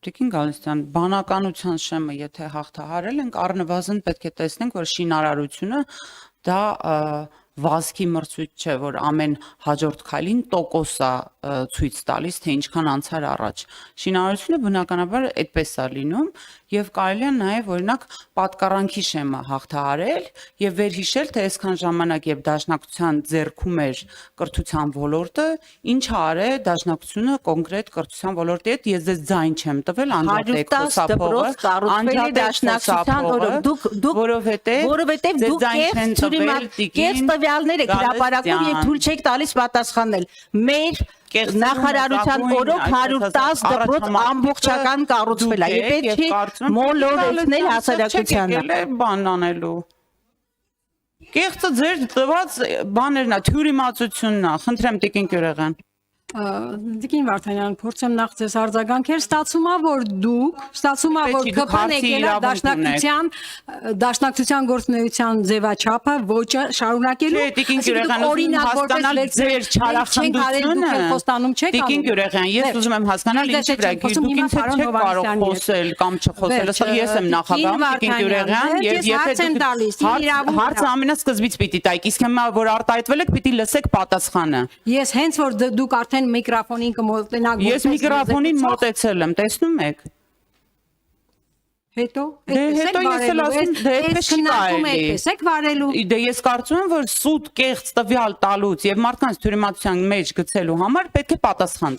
Տիկին Գալստյան, բանականության շեմը եթե հաղթահարել ենք, առնվազն պետք է տեսնենք, որ շինարարությունը դա վազքի մրցույթ չէ, որ ամեն հաջորդ քայլին տոկոս է ցույց տալիս, թե ինչքան անցար առաջ։ Շինարարությունը բնականաբար այդպես է լինում եւ կարելի է նաեւ օրինակ պատկառանքի շեմը հաղթահարել եւ վերհիշել, թե այսքան ժամանակ եւ դաշնակցության ձեռքում էր կրթության ոլորտը, ինչ արել դաշնակցությունը կոնկրետ կրթության ոլորտի հետ, ես ձեզ ձայն չեմ տվել, անջատեք խոսափողը, դաշնակցության որովհետեւ դուք կես տվյալներ եք հրապարակում եւ թույլ չեք տալիս պատասխանել։ Մեր նախարարության օրոք 110 դպրոց ամբողջական կառուցվել է եւ պետք չի մոլորեցնել հասարակությանը։ Բան անելու։ Կեղծը ձեր տված բաներն է, թյուրիմացությունն է, խնդրեմ Տիկին Գյուրեղյան։ Տիկին Վարդանյան, փորձեմ նախ ձեզ արձագանքել, ստացվում է, որ դուք, ԿՓ-ն եկել է դաշնակցության գործունեության ձևաչափը ոճը շարունակելու, օրինակ հասկանալ ձեր չարախնդությունը։ Տիկին Գյուրեղյան, ես ուզում եմ հասկանալ ինչի վրա, դուք ինձ հետ չեք կարող խոսել կամ չխոսել, ասել ես եմ նախագահ Տիկին Գյուրեղյան եւ եթե հարցը ամենասկզբից պիտի տայք, իսկ հիմա որ արտահայտվել եք, պիտի լսեք պատասխանը։ Ես հենց որ դուք արդեն միկրոֆոնին կմոտենաք, ես միկրոֆոնին մոտեցել եմ, տեսնում եք։ Հետո ես էլ ասում, դե այդպես չի կարելի։ Եք վարելու։ Դե ես կարծում եմ, որ սուտ կեղծ տվյալ տալուց եւ մարդկանց թյուրիմացության մեջ գցելու համար պետք է պատասխան